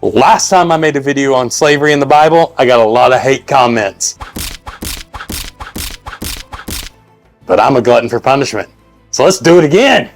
Last time I made a video on slavery in the Bible, I got a lot of hate comments. But I'm a glutton for punishment. So let's do it again.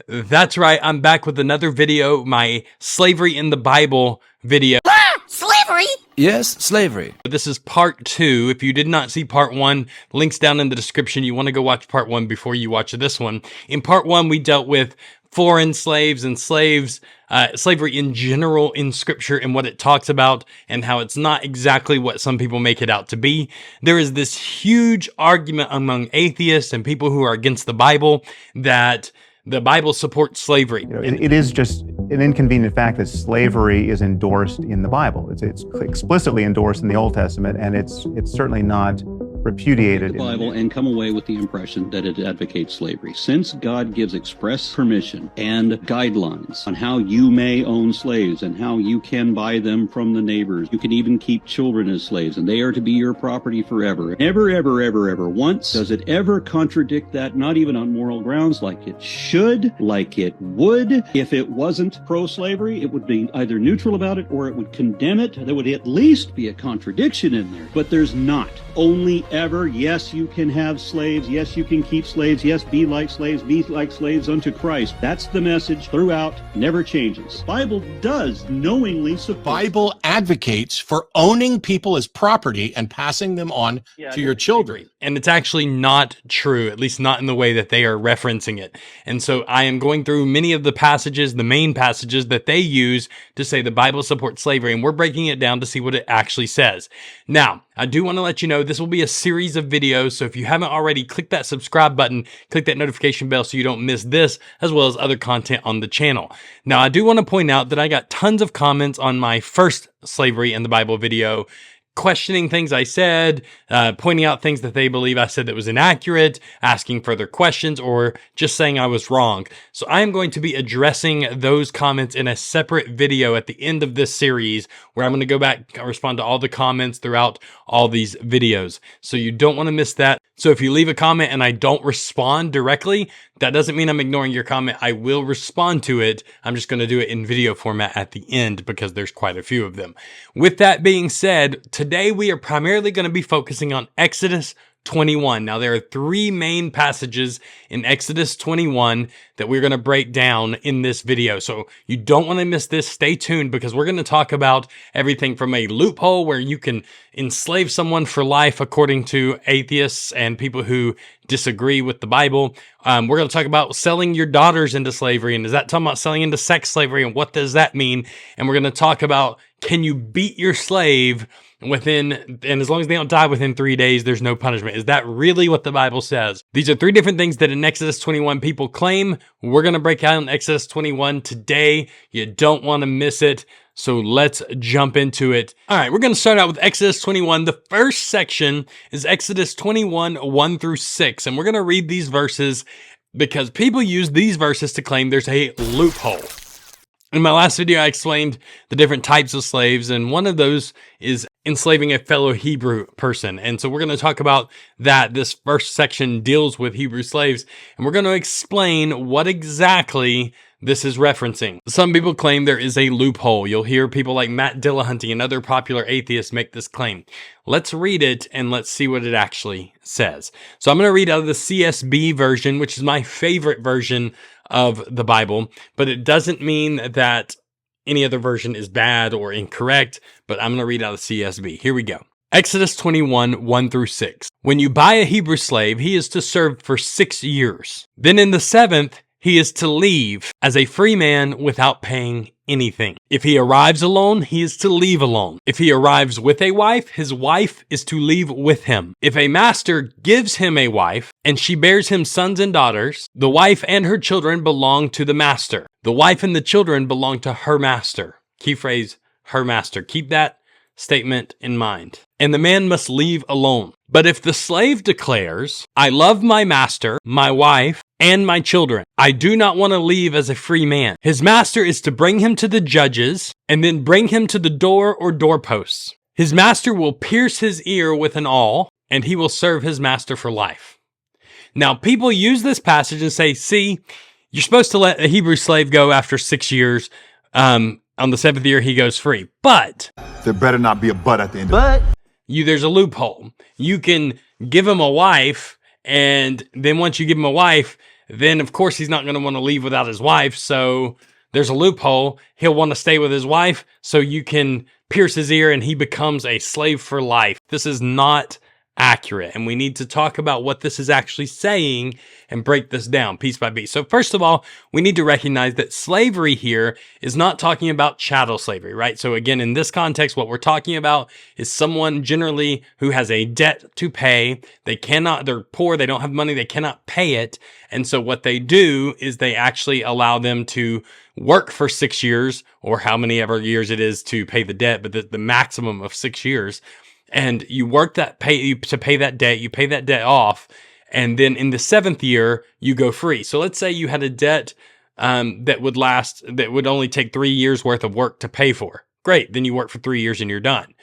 That's right, I'm back with another video, my Slavery in the Bible video. Slavery? Yes, slavery. This is part 2. If you did not see part 1, links down in the description. You want to go watch part 1 before you watch this one. In part 1, we dealt with foreign slaves and slavery in general in scripture and what it talks about and how it's not exactly what some people make it out to be. There is this huge argument among atheists and people who are against the Bible that the Bible supports slavery. You know, it is just an inconvenient fact that slavery is endorsed in the Bible. It's explicitly endorsed in the Old Testament, and it's certainly not repudiated in the Bible and come away with the impression that it advocates slavery. Since God gives express permission and guidelines on how you may own slaves and how you can buy them from the neighbors, you can even keep children as slaves and they are to be your property forever. Never, ever, ever, ever once does it ever contradict that, not even on moral grounds, like it should, like it would. If it wasn't pro-slavery, it would be either neutral about it or it would condemn it. There would at least be a contradiction in there, but there's not. Only ever, yes, you can have slaves. Yes, you can keep slaves. Yes, be like slaves unto Christ. That's the message throughout, never changes. The Bible does knowingly support. Bible advocates for owning people as property and passing them on to your children. And it's actually not true, at least not in the way that they are referencing it. And so I am going through many of the passages, the main passages that they use to say the Bible supports slavery, and we're breaking it down to see what it actually says. Now, I do want to let you know this will be a series of videos, so if you haven't already, click that subscribe button, click that notification bell so you don't miss this, as well as other content on the channel. Now, I do want to point out that I got tons of comments on my first Slavery in the Bible video, questioning things I said, pointing out things that they believe I said that was inaccurate, asking further questions, or just saying I was wrong. So I am going to be addressing those comments in a separate video at the end of this series, where I'm going to go back and respond to all the comments throughout all these videos. So you don't want to miss that. So if you leave a comment and I don't respond directly, that doesn't mean I'm ignoring your comment. I will respond to it. I'm just going to do it in video format at the end because there's quite a few of them. With that being said, today we are primarily going to be focusing on Exodus 21. Now, there are 3 main passages in Exodus 21 that we're going to break down in this video. So you don't want to miss this. Stay tuned because we're going to talk about everything from a loophole where you can enslave someone for life according to atheists and people who disagree with the Bible. We're going to talk about selling your daughters into slavery. And is that talking about selling into sex slavery? And what does that mean? And we're going to talk about, can you beat your slave and as long as they don't die within 3 days, there's no punishment. Is that really what the Bible says? These are 3 different things that in Exodus 21 people claim. We're going to break out in Exodus 21 today. You don't want to miss it. So let's jump into it. All right, we're going to start out with Exodus 21. The first section is Exodus 21, 1 through 6. And we're going to read these verses because people use these verses to claim there's a loophole. In my last video, I explained the different types of slaves, and one of those is enslaving a fellow Hebrew person. And so we're going to talk about that. This first section deals with Hebrew slaves, and we're going to explain what exactly this is referencing. Some people claim there is a loophole. You'll hear people like Matt Dillahunty and other popular atheists make this claim. Let's read it and let's see what it actually says. So I'm going to read out of the CSB version, which is my favorite version of the Bible, but it doesn't mean that any other version is bad or incorrect, but I'm going to read out of the CSB. Here we go. Exodus 21, 1 through 6. When you buy a Hebrew slave, he is to serve for 6 years. Then in the 7th, he is to leave as a free man without paying anything. If he arrives alone, he is to leave alone. If he arrives with a wife, his wife is to leave with him. If a master gives him a wife and she bears him sons and daughters, the wife and her children belong to the master. The wife and the children belong to her master. Key phrase, her master. Keep that statement in mind. And the man must leave alone. But if the slave declares, I love my master, my wife, and my children, I do not want to leave as a free man, his master is to bring him to the judges and then bring him to the door or doorposts. His master will pierce his ear with an awl and he will serve his master for life. Now, people use this passage and say, see, You're supposed to let a Hebrew slave go after 6 years. On the 7th year, he goes free. But there better not be a but at the end of it. there's a loophole. You can give him a wife, and then once you give him a wife, then of course he's not going to want to leave without his wife. So there's a loophole. He'll want to stay with his wife, so you can pierce his ear and he becomes a slave for life. This is not accurate, and we need to talk about what this is actually saying and break this down piece by piece. So first of all, we need to recognize that slavery here is not talking about chattel slavery, right? So again, in this context, what we're talking about is someone generally who has a debt to pay. They're poor, they don't have money, they cannot pay it. And so what they do is they actually allow them to work for 6 years, or how many ever years it is to pay the debt, but the maximum of 6 years. And you work to pay that debt, you pay that debt off, and then in the 7th year, you go free. So let's say you had a debt that would only take 3 years worth of work to pay for. Great, then you work for 3 years and you're done.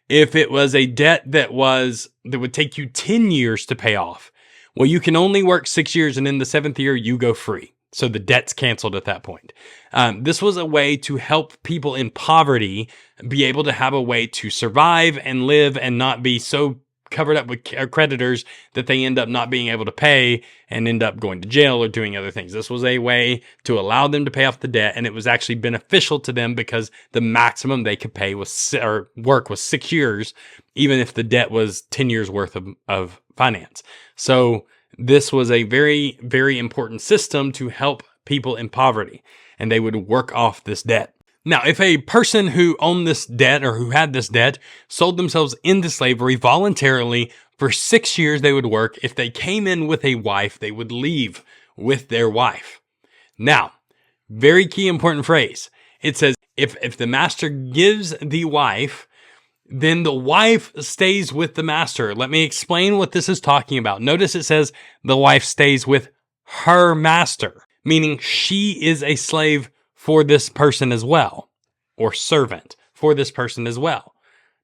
If it was a debt that would take you 10 years to pay off, well, you can only work 6 years, and in the 7th year, you go free. So the debt's canceled at that point. This was a way to help people in poverty be able to have a way to survive and live and not be so covered up with creditors that they end up not being able to pay and end up going to jail or doing other things. This was a way to allow them to pay off the debt, and it was actually beneficial to them because the maximum they could pay work was 6 years, even if the debt was 10 years worth of finance. So this was a very, very important system to help people in poverty, and they would work off this debt. Now, if a person who owned this debt or who had this debt sold themselves into slavery voluntarily for 6 years, they would work. If they came in with a wife, they would leave with their wife. Now, very key important phrase. It says, if the master gives the wife, then the wife stays with the master. Let me explain what this is talking about. Notice it says the wife stays with her master, meaning she is a slave for this person as well, or servant for this person as well.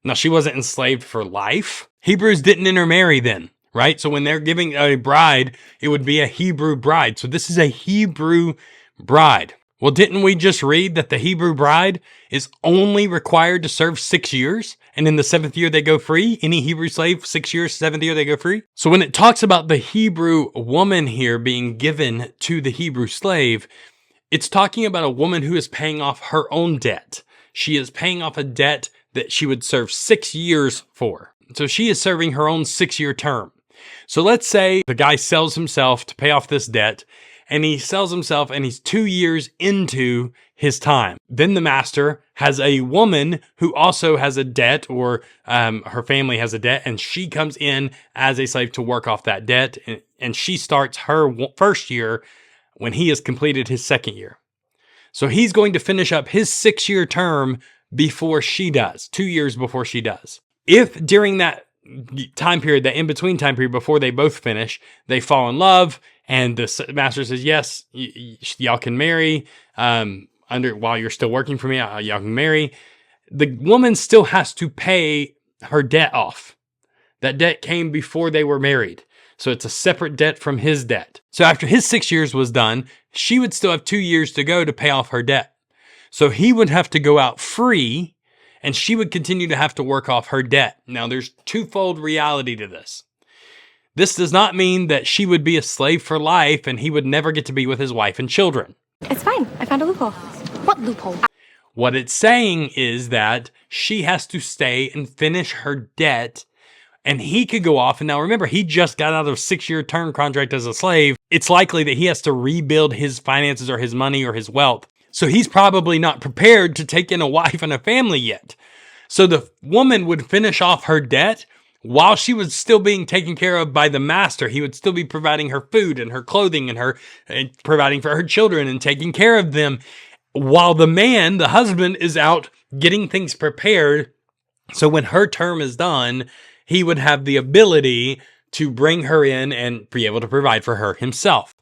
Now, she wasn't enslaved for life. Hebrews didn't intermarry then, right? So when they're giving a bride, it would be a Hebrew bride. So this is a Hebrew bride. Well, didn't we just read that the Hebrew bride is only required to serve 6 years? And in the 7th year, they go free? Any Hebrew slave, 6 years, 7th year, they go free? So when it talks about the Hebrew woman here being given to the Hebrew slave, it's talking about a woman who is paying off her own debt. She is paying off a debt that she would serve 6 years for. So she is serving her own 6-year term. So let's say the guy sells himself to pay off this debt, and he sells himself and he's 2 years into his time. Then the master has a woman who also has a debt, or her family has a debt, and she comes in as a slave to work off that debt. And she starts her first year when he has completed his 2nd year. So he's going to finish up his 6-year term before she does, 2 years before she does. If during that time period, that in-between time period before they both finish, they fall in love, and the master says, yes, y'all can marry, while you're still working for me, y'all can marry. The woman still has to pay her debt off. That debt came before they were married. So it's a separate debt from his debt. So after his 6 years was done, she would still have 2 years to go to pay off her debt. So he would have to go out free, and she would continue to have to work off her debt. Now, there's twofold reality to this. This does not mean that she would be a slave for life and he would never get to be with his wife and children. It's fine. I found a loophole. What loophole? What it's saying is that she has to stay and finish her debt, and he could go off. And now remember, he just got out of a 6-year term contract as a slave. It's likely that he has to rebuild his finances or his money or his wealth. So he's probably not prepared to take in a wife and a family yet. So the woman would finish off her debt while she was still being taken care of by the master. He would still be providing her food and her clothing and providing for her children and taking care of them, while the man, the husband, is out getting things prepared. So when her term is done, he would have the ability to bring her in and be able to provide for her himself.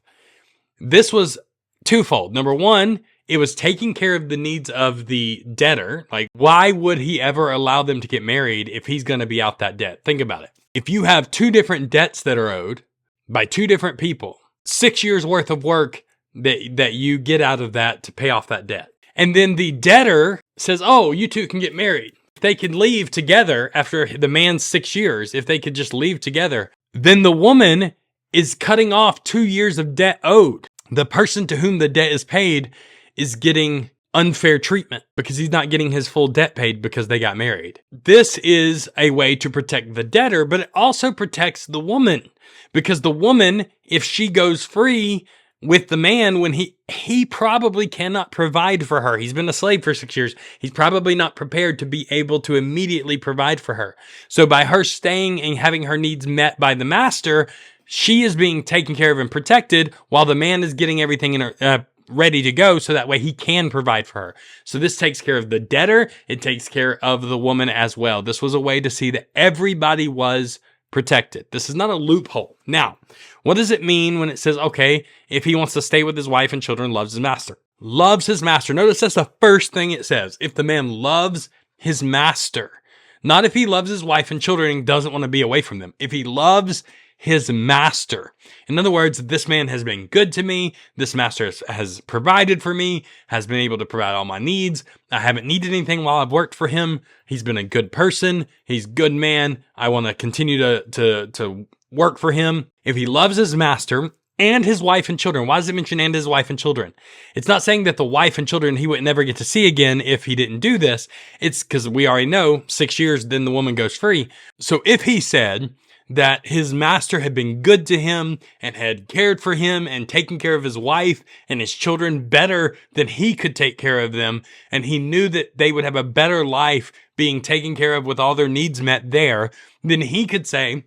This was twofold. Number one, it was taking care of the needs of the debtor. Like, why would he ever allow them to get married if he's going to be out that debt? Think about it. If you have 2 different debts that are owed by 2 different people, 6 years worth of work that you get out of that to pay off that debt. And then the debtor says, oh, you two can get married. If they could leave together after the man's 6 years, if they could just leave together, then the woman is cutting off 2 years of debt owed. The person to whom the debt is paid is getting unfair treatment because he's not getting his full debt paid because they got married. This is a way to protect the debtor, but it also protects the woman, because the woman, if she goes free with the man when he probably cannot provide for her. He's been a slave for 6 years. He's probably not prepared to be able to immediately provide for her. So by her staying and having her needs met by the master, she is being taken care of and protected while the man is getting everything in her, ready to go, so that way he can provide for her. So this takes care of the debtor. It takes care of the woman as well. This was a way to see that everybody was protected. This is not a loophole. Now, what does it mean when it says, okay, if he wants to stay with his wife and children, loves his master? Loves his master. Notice that's the first thing it says. If the man loves his master, not if he loves his wife and children and doesn't want to be away from them. If he loves his master. In other words, this man has been good to me. This master has provided for me, has been able to provide all my needs. I haven't needed anything while I've worked for him. He's been a good person. He's a good man. I want to continue to work for him. If he loves his master and his wife and children, why does it mention and his wife and children? It's not saying that the wife and children he would never get to see again if he didn't do this. It's because we already know 6 years, then the woman goes free. So if he said that his master had been good to him and had cared for him and taken care of his wife and his children better than he could take care of them, and he knew that they would have a better life being taken care of with all their needs met there, then he could say,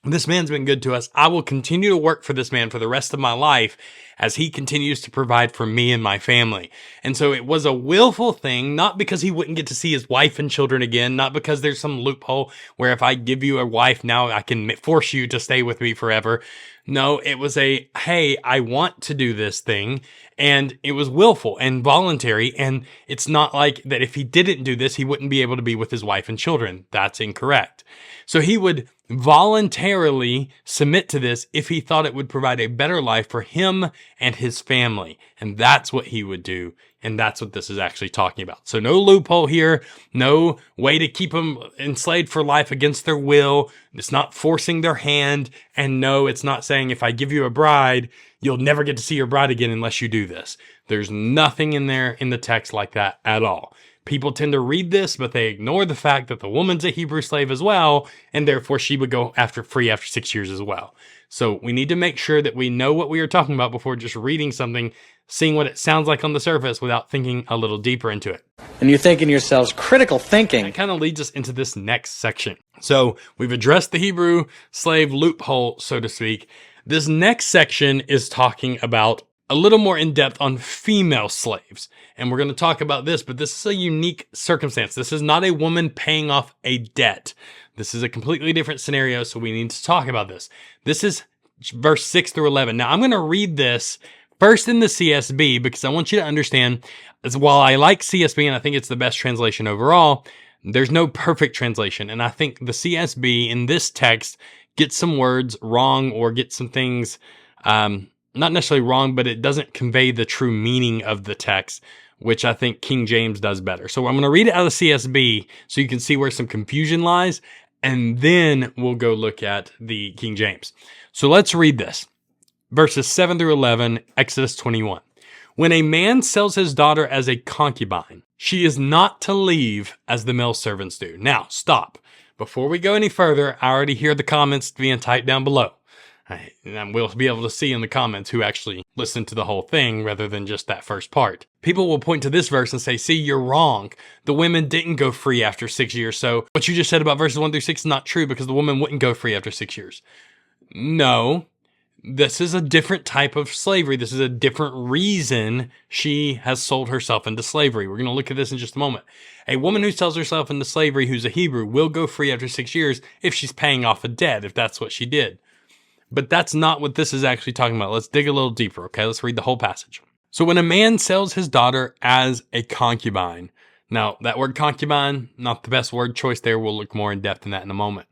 this man's been good to us. I will continue to work for this man for the rest of my life as he continues to provide for me and my family. And so it was a willful thing, not because he wouldn't get to see his wife and children again, not because there's some loophole where if I give you a wife, now I can force you to stay with me forever. No, it was hey, I want to do this thing. And it was willful and voluntary. And it's not like that if he didn't do this, he wouldn't be able to be with his wife and children. That's incorrect. So he would voluntarily submit to this if he thought it would provide a better life for him and his family. And that's what he would do. And that's what this is actually talking about. So no loophole here, no way to keep them enslaved for life against their will. It's not forcing their hand. And no, it's not saying if I give you a bride, you'll never get to see your bride again unless you do this. There's nothing in there in the text like that at all. People tend to read this, but they ignore the fact that the woman's a Hebrew slave as well, and therefore she would go free after 6 years as well. So we need to make sure that we know what we are talking about before just reading something, seeing what it sounds like on the surface without thinking a little deeper into it. And you're thinking to yourselves, critical thinking. It kind of leads us into this next section. So we've addressed the Hebrew slave loophole, so to speak. This next section is talking about a little more in depth on female slaves. And we're going to talk about this, but this is a unique circumstance. This is not a woman paying off a debt. This is a completely different scenario, so we need to talk about this. This is verse 6 through 11. Now, I'm going to read this first in the CSB because I want you to understand, as while I like CSB and I think it's the best translation overall, there's no perfect translation. And I think the CSB in this text gets some words wrong or gets some things not necessarily wrong, but it doesn't convey the true meaning of the text, which I think King James does better. So I'm going to read it out of CSB so you can see where some confusion lies, and then we'll go look at the King James. So let's read this. Verses 7 through 11, Exodus 21. When a man sells his daughter as a concubine, she is not to leave as the male servants do. Now, stop. Before we go any further, I already hear the comments being typed down below. And we'll be able to see in the comments who actually listened to the whole thing rather than just that first part. People will point to this verse and say, see, you're wrong. The women didn't go free after 6 years. So what you just said about verses 1 through 6 is not true because the woman wouldn't go free after 6 years. No, this is a different type of slavery. This is a different reason she has sold herself into slavery. We're going to look at this in just a moment. A woman who sells herself into slavery who's a Hebrew will go free after 6 years if she's paying off a debt, if that's what she did. But that's not what this is actually talking about. Let's dig a little deeper, okay? Let's read the whole passage. So when a man sells his daughter as a concubine, now that word concubine, not the best word choice there. We'll look more in depth in that in a moment.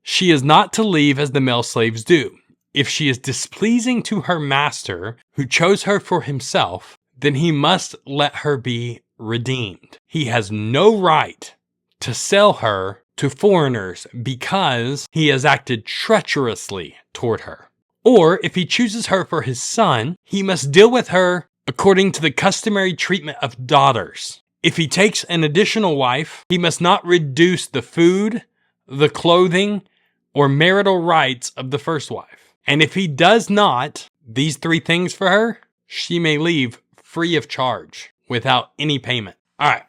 She is not to leave as the male slaves do. if she is displeasing to her master, who chose her for himself, then he must let her be redeemed. He has no right to sell her to foreigners because he has acted treacherously toward her. Or if he chooses her for his son, he must deal with her according to the customary treatment of daughters. If he takes an additional wife, he must not reduce the food, the clothing, or marital rights of the first wife. And if he does not these three things for her, she may leave free of charge without any payment. All right.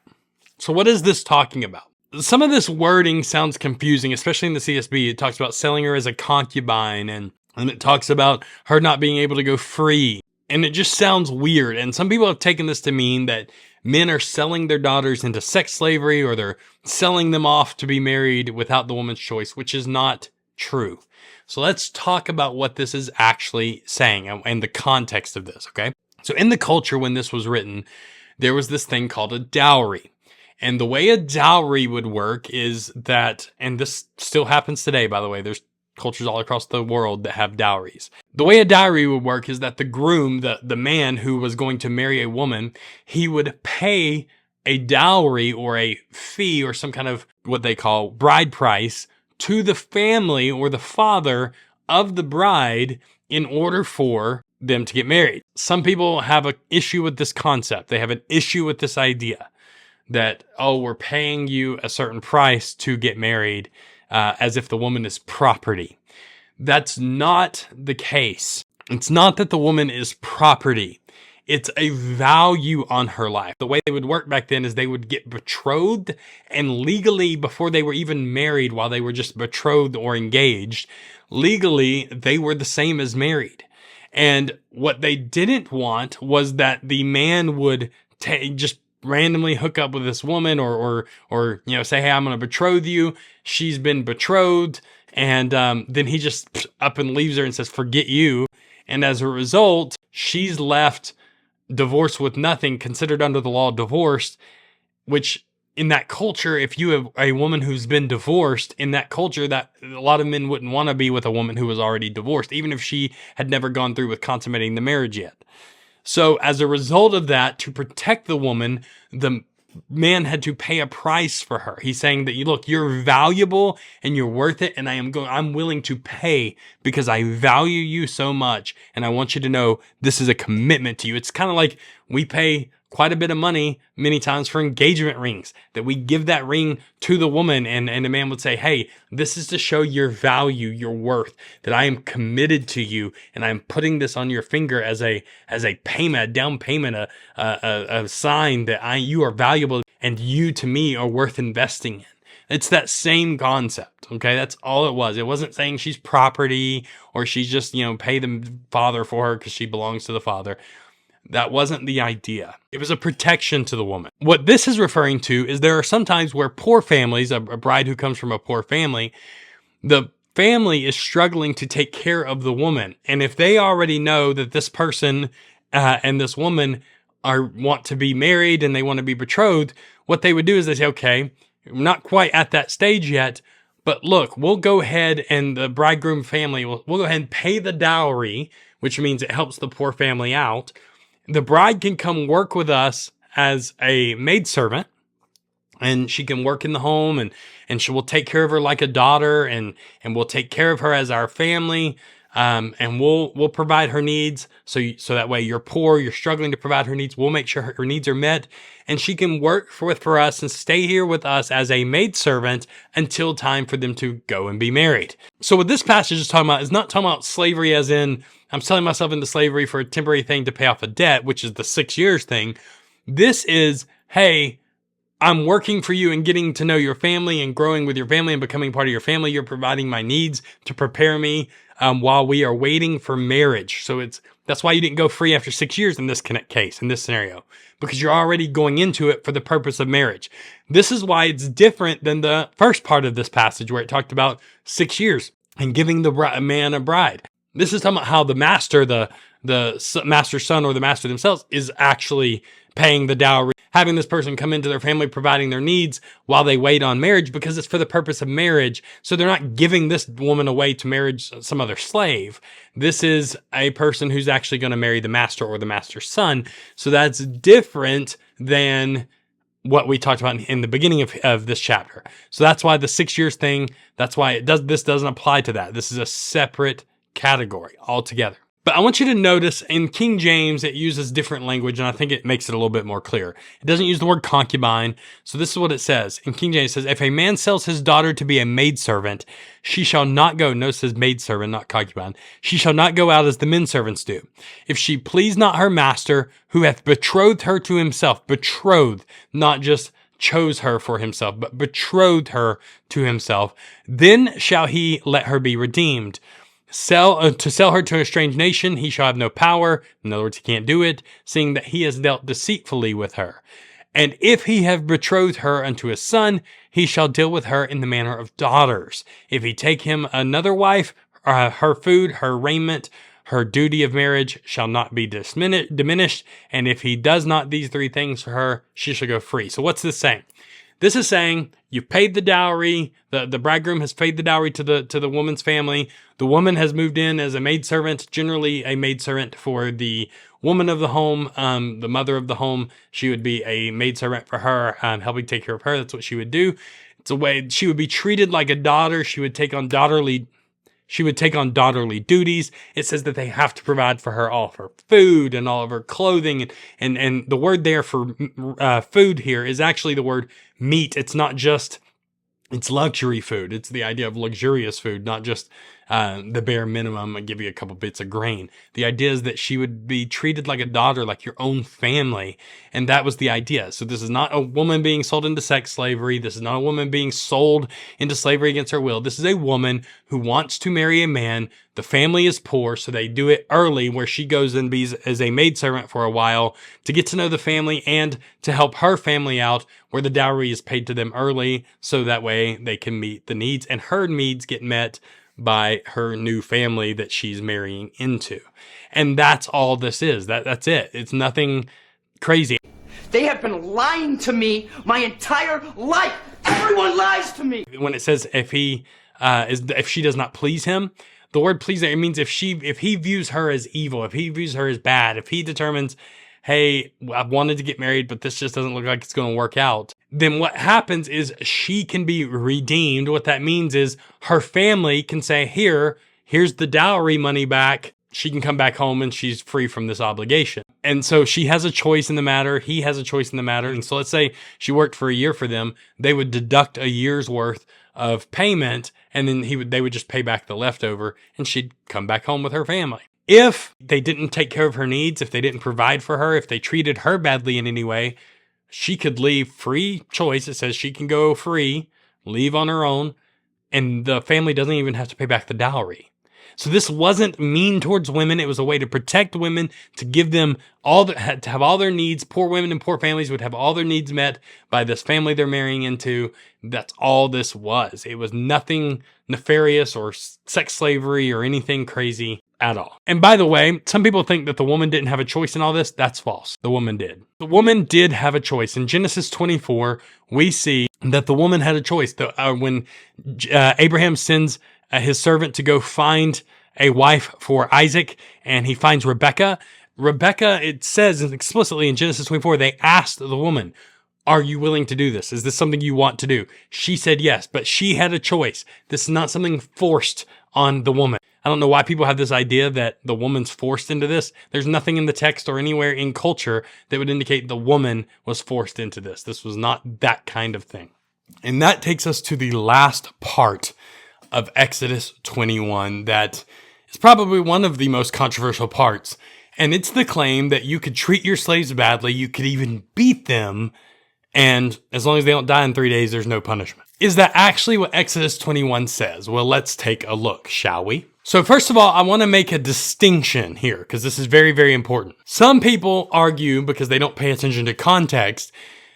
So what is this talking about? Some of this wording sounds confusing, especially in the CSB. It talks about selling her as a concubine, and it talks about her not being able to go free. And it just sounds weird. And some people have taken this to mean that men are selling their daughters into sex slavery, or they're selling them off to be married without the woman's choice, which is not true. So let's talk about what this is actually saying and the context of this, okay? So in the culture when this was written, there was this thing called a dowry. And the way a dowry would work is that, and this still happens today, by the way, there's cultures all across the world that have dowries. The way a dowry would work is that the groom, the man who was going to marry a woman, he would pay a dowry or a fee or some kind of what they call bride price to the family or the father of the bride in order for them to get married. Some people have an issue with this concept. They have an issue with this idea that, oh, we're paying you a certain price to get married, as if the woman is property. That's not the case. It's not that the woman is property. It's a value on her life. The way they would work back then is they would get betrothed, and legally, before they were even married, while they were just betrothed or engaged, legally, they were the same as married. And what they didn't want was that the man would just randomly hook up with this woman or say, hey, I'm going to betroth you. She's been betrothed. And then he just up and leaves her and says, forget you. And as a result, she's left divorced with nothing, considered under the law divorced, which in that culture, if you have a woman who's been divorced in that culture, that a lot of men wouldn't want to be with a woman who was already divorced, even if she had never gone through with consummating the marriage yet. So as a result of that, to protect the woman, the man had to pay a price for her. He's saying that, look, you're valuable and you're worth it, and I'm willing to pay because I value you so much, and I want you to know this is a commitment to you. It's kind of like we pay quite a bit of money many times for engagement rings, that we give that ring to the woman, and a man would say, hey, this is to show your value, your worth, that I am committed to you, and I'm putting this on your finger as a payment, a down payment, a sign that you are valuable and you to me are worth investing in. It's that same concept, okay? That's all it was. It wasn't saying she's property or she's just, pay the father for her because she belongs to the father. That wasn't the idea. It was a protection to the woman. What this is referring to is there are some times where poor families, a bride who comes from a poor family, the family is struggling to take care of the woman. And if they already know that this person and this woman want to be married and they want to be betrothed, what they would do is they say, okay, we're not quite at that stage yet, but look, we'll go ahead and the bridegroom family, we'll go ahead and pay the dowry, which means it helps the poor family out. The bride can come work with us as a maidservant, and she can work in the home, and she will take care of her like a daughter, and we'll take care of her as our family, and we'll provide her needs. So that way you're poor, you're struggling to provide her needs. We'll make sure her needs are met, and she can work for us and stay here with us as a maidservant until time for them to go and be married. So what this passage is talking about is not talking about slavery as in I'm selling myself into slavery for a temporary thing to pay off a debt, which is the 6 years thing. This is, hey, I'm working for you and getting to know your family and growing with your family and becoming part of your family. You're providing my needs to prepare me while we are waiting for marriage. So that's why you didn't go free after 6 years in this case, in this scenario, because you're already going into it for the purpose of marriage. This is why it's different than the first part of this passage where it talked about 6 years and giving the man a bride. This is talking about how the master, the master's son or the master themselves is actually paying the dowry, having this person come into their family, providing their needs while they wait on marriage, because it's for the purpose of marriage. So they're not giving this woman away to marriage some other slave. This is a person who's actually going to marry the master or the master's son. So that's different than what we talked about in the beginning of this chapter. So that's why the 6 years thing, that's why this doesn't apply to that. This is a separate category altogether. But I want you to notice in King James, it uses different language, and I think it makes it a little bit more clear. It doesn't use the word concubine. So this is what it says. In King James, it says, if a man sells his daughter to be a maidservant, she shall not go, notice it says maidservant, not concubine, she shall not go out as the men servants do. If she please not her master, who hath betrothed her to himself, betrothed, not just chose her for himself, but betrothed her to himself, then shall he let her be redeemed. To sell her to a strange nation, he shall have no power. In other words, he can't do it, seeing that he has dealt deceitfully with her. And if he have betrothed her unto his son, he shall deal with her in the manner of daughters. If he take him another wife, her food, her raiment, her duty of marriage shall not be diminished. And if he does not these three things for her, she shall go free. So what's this saying? This is saying you've paid the dowry. The bridegroom has paid the dowry to the woman's family. The woman has moved in as a maidservant, generally a maidservant for the woman of the home, the mother of the home. She would be a maidservant for her, helping take care of her. That's what she would do. It's a way she would be treated like a daughter. She would take on daughterly duties. It says that they have to provide for her all of her food and all of her clothing. And the word there for food here is actually the word meat. It's not just, it's luxury food. It's the idea of luxurious food, not just the bare minimum and give you a couple bits of grain. The idea is that she would be treated like a daughter, like your own family. And that was the idea. So this is not a woman being sold into sex slavery. This is not a woman being sold into slavery against her will. This is a woman who wants to marry a man. The family is poor, so they do it early, where she goes and be as a maidservant for a while to get to know the family and to help her family out, where the dowry is paid to them early, so that way they can meet the needs, and her needs get met by her new family that she's marrying into. And that's all this is. That's it. It's nothing crazy. They have been lying to me my entire life. Everyone lies to me. When it says if she does not please him, the word please there, it means if he views her as evil, if he views her as bad, if he determines, hey, I wanted to get married, but this just doesn't look like it's going to work out, then what happens is she can be redeemed. What that means is her family can say, here's the dowry money back. She can come back home and she's free from this obligation. And so she has a choice in the matter. He has a choice in the matter. And so let's say she worked for a year for them. They would deduct a year's worth of payment, and then they would just pay back the leftover, and she'd come back home with her family. If they didn't take care of her needs, if they didn't provide for her, if they treated her badly in any way, she could leave. Free choice. It says she can go free, leave on her own, and the family doesn't even have to pay back the dowry. So this wasn't mean towards women. It was a way to protect women, to give them to have all their needs. Poor women and poor families would have all their needs met by this family they're marrying into. That's all this was. It was nothing nefarious or sex slavery or anything crazy at all. And by the way, some people think that the woman didn't have a choice in all this. That's false. The woman did. The woman did have a choice. In Genesis 24, we see that the woman had a choice. When Abraham sends his servant to go find a wife for Isaac, and he finds Rebekah. It says explicitly in Genesis 24, they asked the woman, are you willing to do this? Is this something you want to do? She said yes, but she had a choice. This is not something forced on the woman. I don't know why people have this idea that the woman's forced into this. There's nothing in the text or anywhere in culture that would indicate the woman was forced into this. This was not that kind of thing. And that takes us to the last part of Exodus 21 that is probably one of the most controversial parts. And it's the claim that you could treat your slaves badly, you could even beat them, and as long as they don't die in 3 days, there's no punishment. Is that actually what Exodus 21 says? Well, let's take a look, shall we? So first of all, I want to make a distinction here, because this is very, very important. Some people argue, because they don't pay attention to context,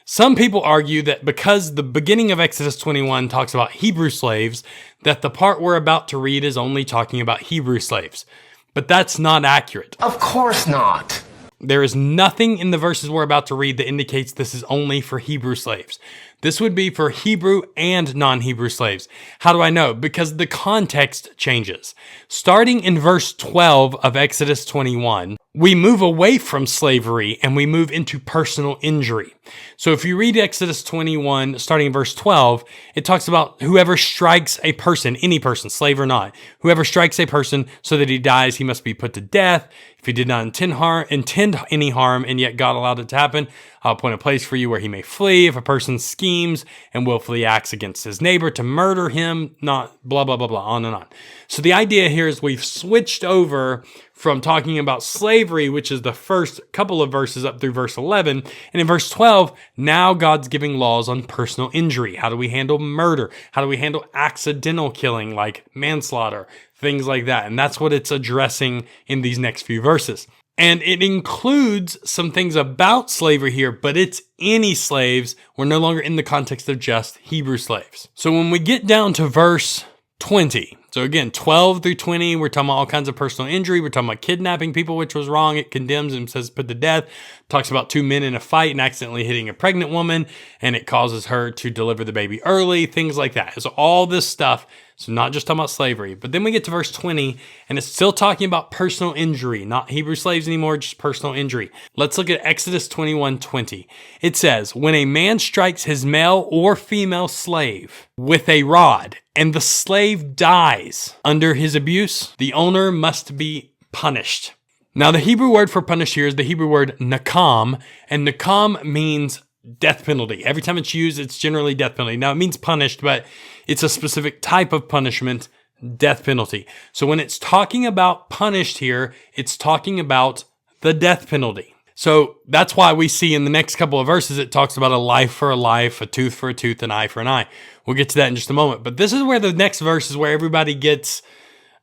some people argue that because the beginning of Exodus 21 talks about Hebrew slaves, that the part we're about to read is only talking about Hebrew slaves. But that's not accurate. Of course not. There is nothing in the verses we're about to read that indicates this is only for Hebrew slaves. This would be for Hebrew and non-Hebrew slaves. How do I know? Because the context changes. Starting in verse 12 of Exodus 21, we move away from slavery and we move into personal injury. So if you read Exodus 21, starting in verse 12, it talks about whoever strikes a person, any person, slave or not, whoever strikes a person so that he dies, he must be put to death. If he did not intend any harm and yet God allowed it to happen, I'll appoint a place for you where he may flee. If a person schemes and willfully acts against his neighbor to murder him, not blah, blah, blah, blah, on and on. So the idea here is we've switched over from talking about slavery, which is the first couple of verses up through verse 11. And in verse 12, now God's giving laws on personal injury. How do we handle murder? How do we handle accidental killing like manslaughter? Things like that. And that's what it's addressing in these next few verses. And it includes some things about slavery here, but it's any slaves. We're no longer in the context of just Hebrew slaves. So when we get down to verse 20, so again, 12 through 20, we're talking about all kinds of personal injury. We're talking about kidnapping people, which was wrong. It condemns and says put to death. Talks about two men in a fight and accidentally hitting a pregnant woman, and it causes her to deliver the baby early, things like that. So all this stuff. So not just talking about slavery. But then we get to verse 20, and it's still talking about personal injury, not Hebrew slaves anymore, just personal injury. Let's look at Exodus 21:20. It says, when a man strikes his male or female slave with a rod, and the slave dies under his abuse, the owner must be punished. Now, the Hebrew word for punish here is the Hebrew word nakam, and nakam means death penalty. Every time it's used, it's generally death penalty. Now, it means punished, but it's a specific type of punishment, death penalty. So when it's talking about punished here, it's talking about the death penalty. So that's why we see in the next couple of verses, it talks about a life for a life, a tooth for a tooth, an eye for an eye. We'll get to that in just a moment. But this is where the next verse is where everybody gets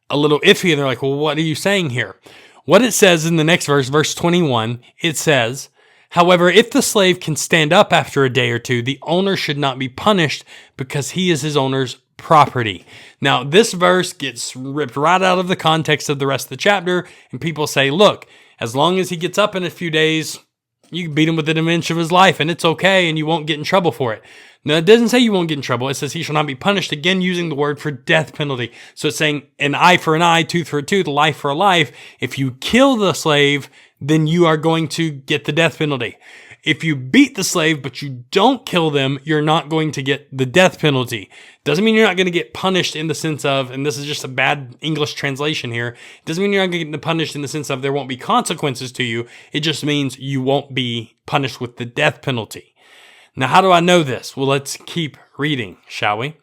a little iffy and they're like, well, what are you saying here? What it says in the next verse, verse 21, it says, however, if the slave can stand up after a day or two, the owner should not be punished because he is his owner's property. Now, this verse gets ripped right out of the context of the rest of the chapter, and people say, look, as long as he gets up in a few days, you can beat him within an inch of his life, and it's okay, and you won't get in trouble for it. Now, it doesn't say you won't get in trouble. It says he shall not be punished, again, using the word for death penalty. So it's saying an eye for an eye, tooth for a tooth, life for a life. If you kill the slave, then you are going to get the death penalty. If you beat the slave, but you don't kill them, you're not going to get the death penalty. Doesn't mean you're not going to get punished in the sense of, and this is just a bad English translation here, doesn't mean you're not going to get punished in the sense of there won't be consequences to you. It just means you won't be punished with the death penalty. Now, how do I know this? Well, let's keep reading, shall we?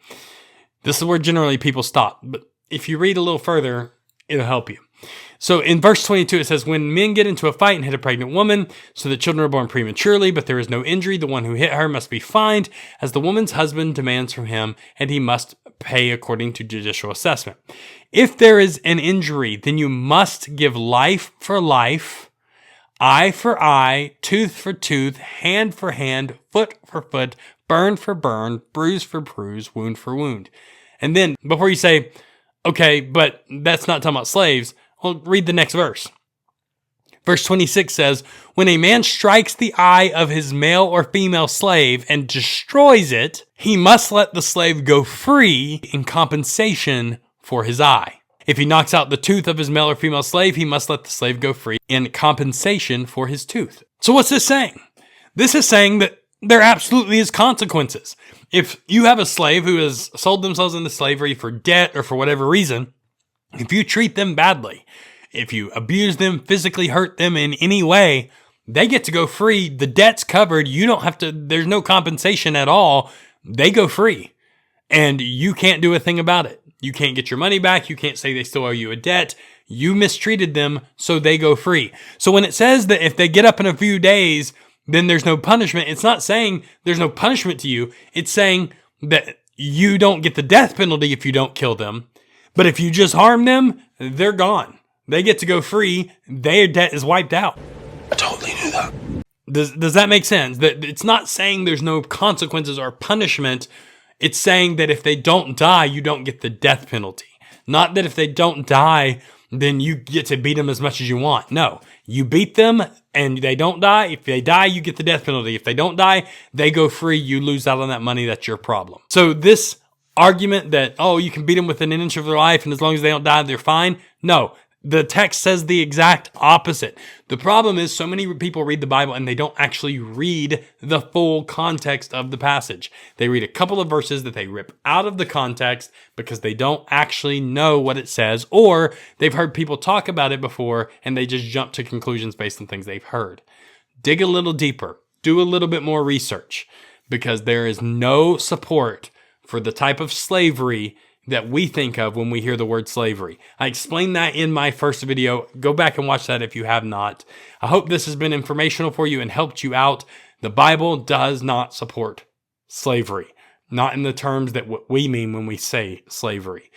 This is where generally people stop, but if you read a little further, it'll help you. So in verse 22, it says, when men get into a fight and hit a pregnant woman, so that children are born prematurely, but there is no injury, the one who hit her must be fined, as the woman's husband demands from him, and he must pay according to judicial assessment. If there is an injury, then you must give life for life, eye for eye, tooth for tooth, hand for hand, foot for foot, burn for burn, bruise for bruise, wound for wound. And then before you say, okay, but that's not talking about slaves, well, read the next verse. Verse 26 says, when a man strikes the eye of his male or female slave and destroys it, he must let the slave go free in compensation for his eye. If he knocks out the tooth of his male or female slave, he must let the slave go free in compensation for his tooth. So what's this saying? This is saying that there absolutely is consequences. If you have a slave who has sold themselves into slavery for debt or for whatever reason, if you treat them badly, if you abuse them, physically hurt them in any way, they get to go free. The debt's covered. You don't have to, there's no compensation at all. They go free and you can't do a thing about it. You can't get your money back. You can't say they still owe you a debt. You mistreated them, so they go free. So when it says that if they get up in a few days, then there's no punishment, it's not saying there's no punishment to you. It's saying that you don't get the death penalty if you don't kill them. But if you just harm them, they're gone. They get to go free. Their debt is wiped out. I totally knew that. Does that make sense? That it's not saying there's no consequences or punishment. It's saying that if they don't die, you don't get the death penalty. Not that if they don't die, then you get to beat them as much as you want. No, you beat them and they don't die. If they die, you get the death penalty. If they don't die, they go free. You lose out on that money. That's your problem. So this argument that, oh, you can beat them within an inch of their life and as long as they don't die, they're fine. No, the text says the exact opposite. The problem is so many people read the Bible and they don't actually read the full context of the passage. They read a couple of verses that they rip out of the context because they don't actually know what it says, or they've heard people talk about it before and they just jump to conclusions based on things they've heard. Dig a little deeper. Do a little bit more research, because there is no support for the type of slavery that we think of when we hear the word slavery. I explained that in my first video. Go back and watch that if you have not. I hope this has been informational for you and helped you out. The Bible does not support slavery, not in the terms that what we mean when we say slavery.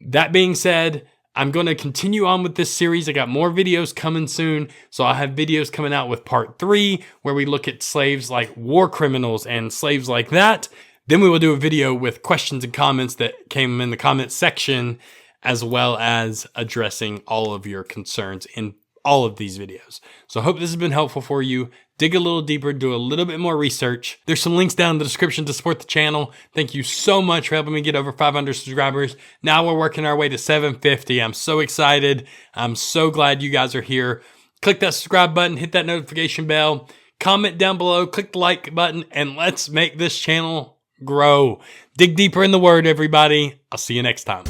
That being said, I'm going to continue on with this series. I got more videos coming soon. So I'll have videos coming out with part 3, where we look at slaves like war criminals and slaves like that. Then we will do a video with questions and comments that came in the comment section, as well as addressing all of your concerns in all of these videos. So I hope this has been helpful for you. Dig a little deeper, do a little bit more research. There's some links down in the description to support the channel. Thank you so much for helping me get over 500 subscribers. Now we're working our way to 750. I'm so excited. I'm so glad you guys are here. Click that subscribe button, hit that notification bell, comment down below, click the like button, and let's make this channel grow. Dig deeper in the word, everybody. I'll see you next time.